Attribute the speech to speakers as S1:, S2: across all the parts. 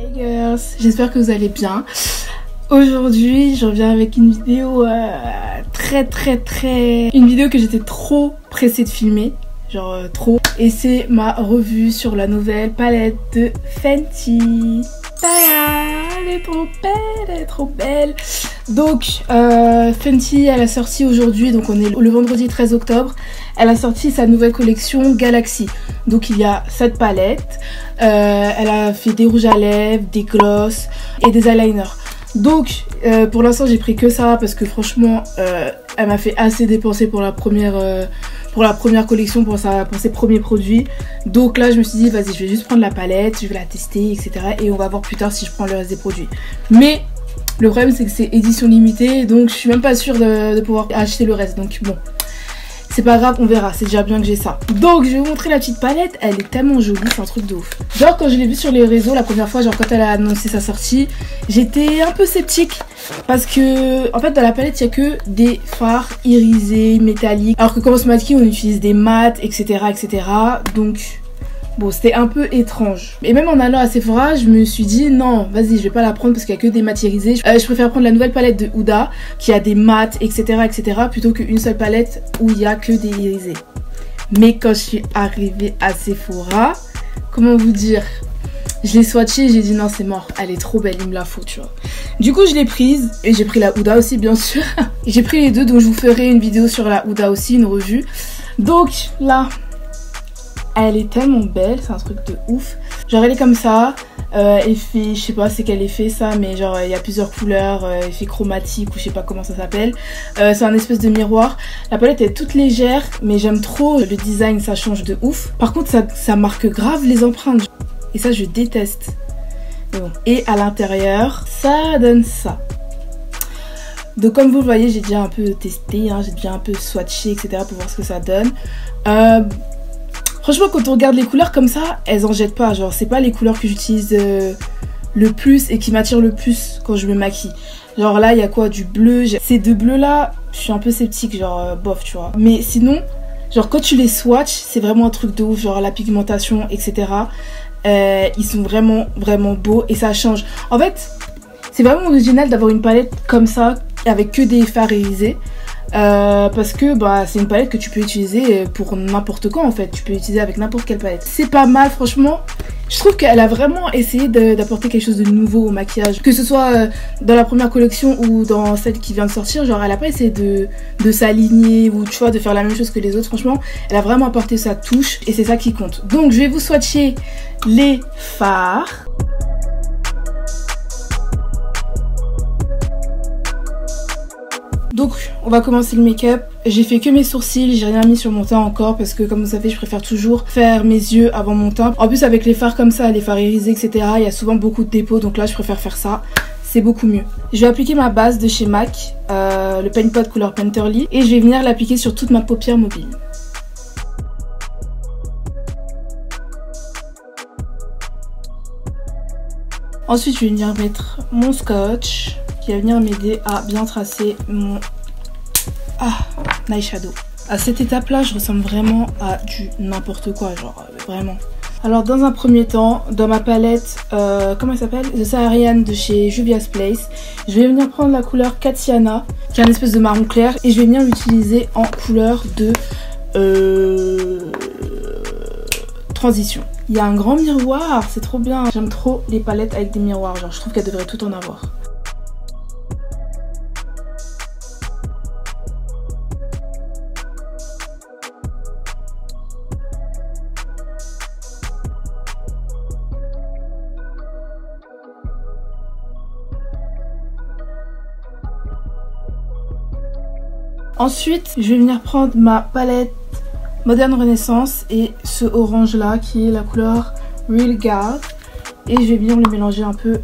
S1: Hey girls, j'espère que vous allez bien. Aujourd'hui, je reviens avec une vidéo une vidéo que j'étais trop pressée de filmer. Genre trop. Et c'est ma revue sur la nouvelle palette de Fenty. Elle est trop belle, elle est trop belle. Donc Fenty, elle a sorti aujourd'hui, donc on est le vendredi 13 octobre. Elle a sorti sa nouvelle collection Galaxy. Donc il y a cette palette. Elle a fait des rouges à lèvres, des gloss et des eyeliners. Donc pour l'instant j'ai pris que ça parce que franchement elle m'a fait assez dépenser pour la première collection, pour ses premiers produits. Donc là je me suis dit vas-y, je vais juste prendre la palette, je vais la tester, etc. Et on va voir plus tard si je prends le reste des produits. Mais le problème c'est que c'est édition limitée, donc je suis même pas sûre de pouvoir acheter le reste. Donc bon, c'est pas grave, on verra, c'est déjà bien que j'ai ça. Donc je vais vous montrer la petite palette, elle est tellement jolie, c'est un truc de ouf. Genre quand je l'ai vue sur les réseaux la première fois, genre quand elle a annoncé sa sortie, j'étais un peu sceptique. Parce que en fait dans la palette il n'y a que des fards irisés, métalliques. Alors que comme Cosmetics on utilise des mats, etc. Donc bon, c'était un peu étrange. Et même en allant à Sephora, je me suis dit non, vas-y, je vais pas la prendre parce qu'il y a que des mats irisés. Je préfère prendre la nouvelle palette de Huda qui a des mats, etc. plutôt qu'une seule palette où il y a que des irisés. Mais quand je suis arrivée à Sephora, comment vous dire, je l'ai swatchée et j'ai dit non, c'est mort, elle est trop belle, il me la faut, tu vois. Du coup, je l'ai prise et j'ai pris la Huda aussi, bien sûr. J'ai pris les deux, donc je vous ferai une vidéo sur la Huda aussi, une revue. Donc là, elle est tellement belle, c'est un truc de ouf. Genre elle est comme ça, effet, je sais pas c'est quel effet ça, mais genre il y a plusieurs couleurs, effet chromatique ou je sais pas comment ça s'appelle. C'est un espèce de miroir. La palette est toute légère, mais j'aime trop le design, ça change de ouf. Par contre ça marque grave les empreintes, et ça je déteste. Mais bon. Et à l'intérieur, ça donne ça. Donc comme vous le voyez, j'ai déjà un peu testé, hein, j'ai déjà un peu swatché, etc. pour voir ce que ça donne. Franchement, quand on regarde les couleurs comme ça, elles en jettent pas. Genre, c'est pas les couleurs que j'utilise le plus et qui m'attirent le plus quand je me maquille. Genre là, il y a quoi? Du bleu. Ces deux bleus là, je suis un peu sceptique, genre bof, tu vois. Mais sinon, genre quand tu les swatches, c'est vraiment un truc de ouf. Genre la pigmentation, etc. Ils sont vraiment beaux et ça change. En fait, c'est vraiment original d'avoir une palette comme ça avec que des fards irisés. Parce que bah, c'est une palette que tu peux utiliser pour n'importe quoi en fait. Tu peux l'utiliser avec n'importe quelle palette. C'est pas mal franchement. Je trouve qu'elle a vraiment essayé d'apporter quelque chose de nouveau au maquillage. Que ce soit dans la première collection ou dans celle qui vient de sortir. Genre elle a pas essayé de s'aligner ou tu vois de faire la même chose que les autres. Franchement elle a vraiment apporté sa touche et c'est ça qui compte. Donc je vais vous swatcher les fards. Donc on va commencer le make-up. J'ai fait que mes sourcils, j'ai rien mis sur mon teint encore parce que comme vous savez je préfère toujours faire mes yeux avant mon teint. En plus avec les fards comme ça, les fards irisés etc, il y a souvent beaucoup de dépôts, donc là je préfère faire ça. C'est beaucoup mieux. Je vais appliquer ma base de chez MAC, le Paint Pot couleur Painterly, et je vais venir l'appliquer sur toute ma paupière mobile. Ensuite je vais venir mettre mon scotch qui va venir m'aider à bien tracer mon eyeshadow. À cette étape là je ressemble vraiment à du n'importe quoi, genre vraiment. Alors dans un premier temps, dans ma palette, comment elle s'appelle, The Saharian de chez Juvia's Place, je vais venir prendre la couleur Katiana, qui est un espèce de marron clair, et je vais venir l'utiliser en couleur de transition. Il y a un grand miroir, c'est trop bien. J'aime trop les palettes avec des miroirs, genre je trouve qu'elles devraient tout en avoir. Ensuite, je vais venir prendre ma palette Modern Renaissance et ce orange là qui est la couleur Real Gold et je vais venir les mélanger un peu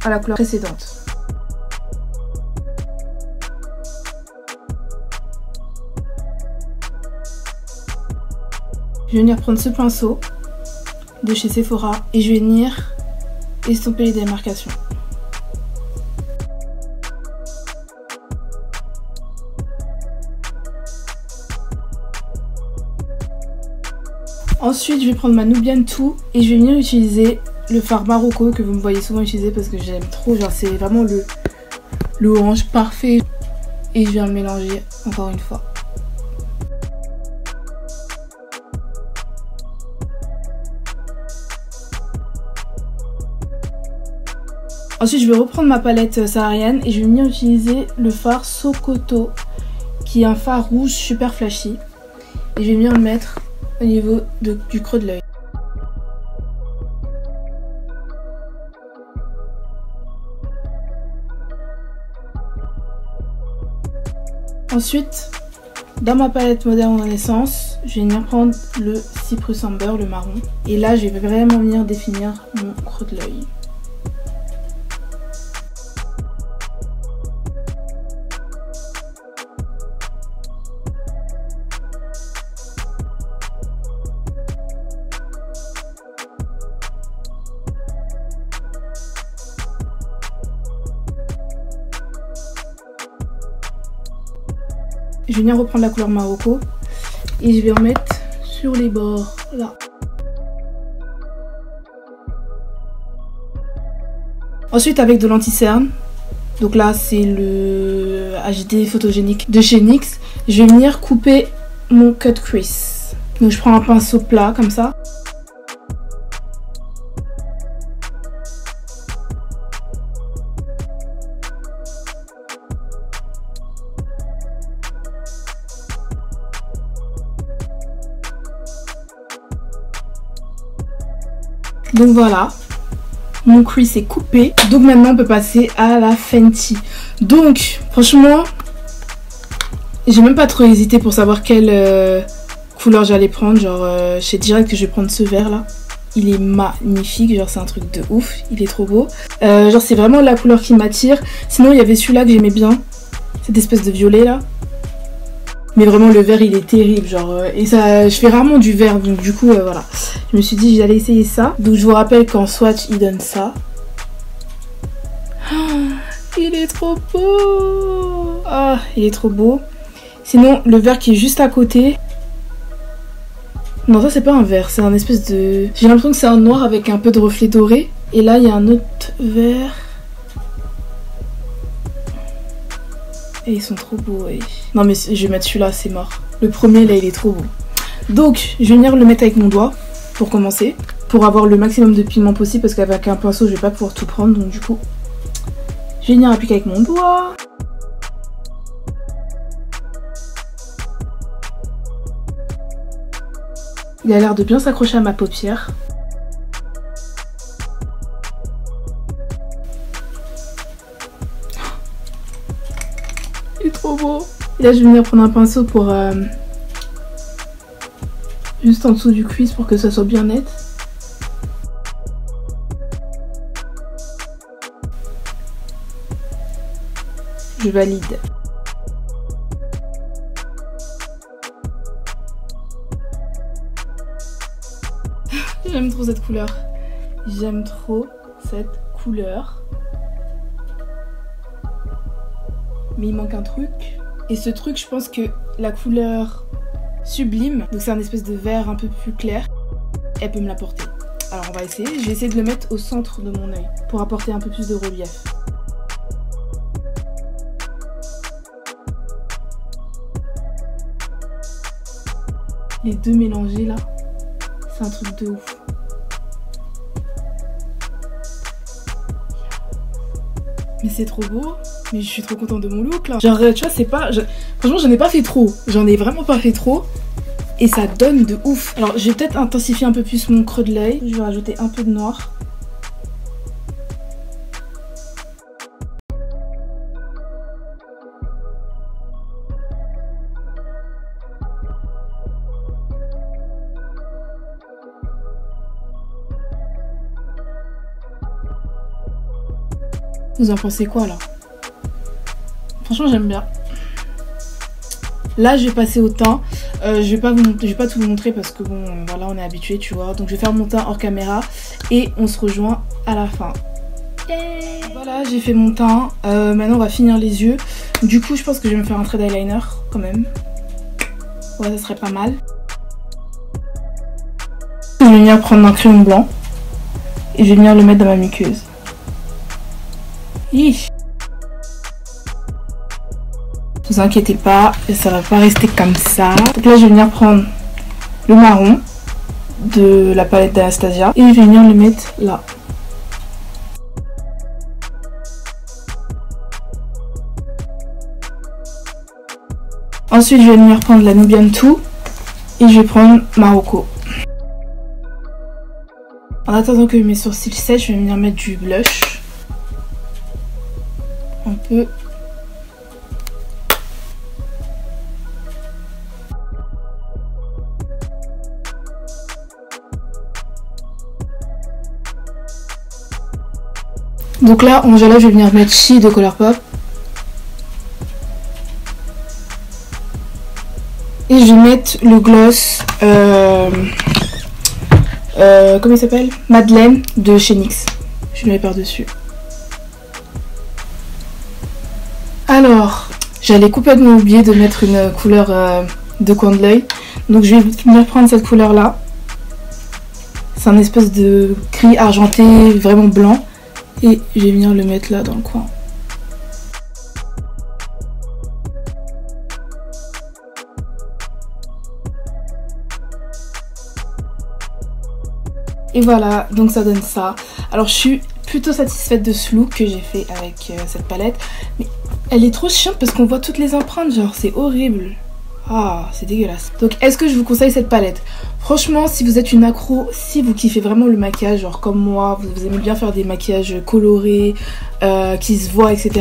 S1: à la couleur précédente. Je vais venir prendre ce pinceau de chez Sephora et je vais venir estomper les démarcations. Ensuite, je vais prendre ma Nubian 2 et je vais venir utiliser le fard Marocco que vous me voyez souvent utiliser parce que j'aime trop. Genre c'est vraiment le orange parfait. Et je viens le mélanger encore une fois. Ensuite je vais reprendre ma palette saharienne et je vais venir utiliser le fard Sokoto qui est un fard rouge super flashy. Et je vais venir le mettre au niveau du creux de l'œil. Ensuite, dans ma palette Modern Renaissance, je vais venir prendre le Cyprus Amber, le marron. Et là, je vais vraiment venir définir mon creux de l'œil. Je vais venir reprendre la couleur Marocco et je vais en mettre sur les bords, là. Ensuite avec de l'anti-cerne, donc là c'est le HD photogénique de chez NYX, je vais venir couper mon cut crease. Donc je prends un pinceau plat comme ça. Donc voilà, mon crease est coupé. Donc maintenant on peut passer à la Fenty. Donc franchement, j'ai même pas trop hésité pour savoir quelle couleur j'allais prendre. Genre je sais direct que je vais prendre ce vert là. Il est magnifique, genre c'est un truc de ouf, il est trop beau. Genre c'est vraiment la couleur qui m'attire. Sinon il y avait celui-là que j'aimais bien, cette espèce de violet là. Mais vraiment le vert il est terrible, genre et ça, je fais rarement du vert, donc du coup voilà. Je me suis dit j'allais essayer ça. Donc je vous rappelle qu'en swatch il donne ça. Oh, il est trop beau. Ah, il est trop beau. Sinon le vert qui est juste à côté. Non ça c'est pas un vert, c'est un espèce de... J'ai l'impression que c'est un noir avec un peu de reflet doré. Et là il y a un autre vert. Et ils sont trop beaux, ouais. Non mais je vais mettre celui-là, c'est mort. Le premier là il est trop beau. Donc je vais venir le mettre avec mon doigt pour commencer. Pour avoir le maximum de pigment possible parce qu'avec un pinceau je vais pas pouvoir tout prendre. Donc du coup je vais venir appliquer avec mon doigt. Il a l'air de bien s'accrocher à ma paupière. Il est trop beau. Et là je vais venir prendre un pinceau pour juste en dessous du cuisse pour que ça soit bien net. Je valide. J'aime trop cette couleur. J'aime trop cette couleur. Mais il manque un truc. Et ce truc, je pense que la couleur Sublime, donc c'est un espèce de vert un peu plus clair, elle peut me l'apporter. Alors on va essayer. Je vais essayer de le mettre au centre de mon œil pour apporter un peu plus de relief. Les deux mélangés là, c'est un truc de ouf. Mais c'est trop beau. Mais je suis trop contente de mon look là. Genre tu vois c'est pas... Franchement j'en ai pas fait trop. J'en ai vraiment pas fait trop. Et ça donne de ouf. Alors je vais peut-être intensifier un peu plus mon creux de l'œil. Je vais rajouter un peu de noir. Vous en pensez quoi là? Franchement j'aime bien. Là je vais passer au teint. Je vais pas tout vous montrer parce que bon voilà on est habitué tu vois. Donc je vais faire mon teint hors caméra et on se rejoint à la fin. Yeah. Voilà j'ai fait mon teint. Maintenant on va finir les yeux. Du coup je pense que je vais me faire un trait d'eyeliner quand même. Ouais ça serait pas mal. Je vais venir prendre un crayon blanc et je vais venir le mettre dans ma muqueuse. Hi. Ne vous inquiétez pas, ça va pas rester comme ça. Donc là je vais venir prendre le marron de la palette d'Anastasia et je vais venir le mettre là. Ensuite je vais venir prendre la Nubian 2 et je vais prendre Marocco. En attendant que mes sourcils sèchent, je vais venir mettre du blush. Un peu. Donc là, en rouge à lèvres, je vais venir mettre She de Colourpop. Et je vais mettre le gloss, comment il s'appelle, Madeleine de chez NYX. Je le mets par-dessus. Alors, j'allais complètement oublier de mettre une couleur de coin de l'œil. Donc je vais venir prendre cette couleur-là. C'est un espèce de gris argenté, vraiment blanc. Et je vais venir le mettre là dans le coin. Et voilà, donc ça donne ça. Alors je suis plutôt satisfaite de ce look que j'ai fait avec cette palette. Mais elle est trop chiante parce qu'on voit toutes les empreintes, genre c'est horrible. Ah, c'est dégueulasse. Donc est-ce que je vous conseille cette palette? Franchement, si vous êtes une accro, si vous kiffez vraiment le maquillage, genre comme moi, vous aimez bien faire des maquillages colorés, qui se voient, etc.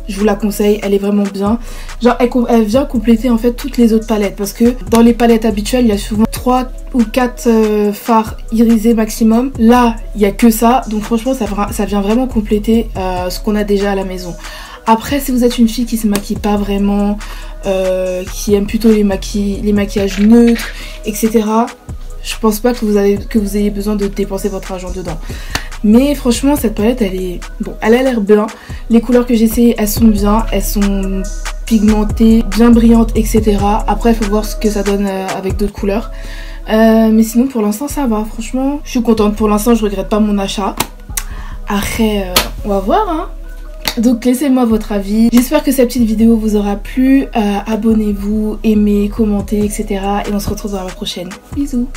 S1: Je vous la conseille, elle est vraiment bien. Genre elle vient compléter en fait toutes les autres palettes. Parce que dans les palettes habituelles, il y a souvent 3 ou 4 fards irisés maximum. Là, il n'y a que ça. Donc franchement, ça vient vraiment compléter ce qu'on a déjà à la maison. Après, si vous êtes une fille qui se maquille pas vraiment, qui aime plutôt les maquillages neutres, etc. Je pense pas que vous ayez besoin de dépenser votre argent dedans. Mais franchement, cette palette, elle est... Bon, elle a l'air bien. Les couleurs que j'ai essayées, elles sont bien. Elles sont pigmentées, bien brillantes, etc. Après, il faut voir ce que ça donne avec d'autres couleurs. Mais sinon, pour l'instant, ça va. Franchement, je suis contente. Pour l'instant, je regrette pas mon achat. Après, on va voir, hein. Donc laissez-moi votre avis. J'espère que cette petite vidéo vous aura plu. Abonnez-vous, aimez, commentez, etc. Et on se retrouve dans la prochaine. Bisous.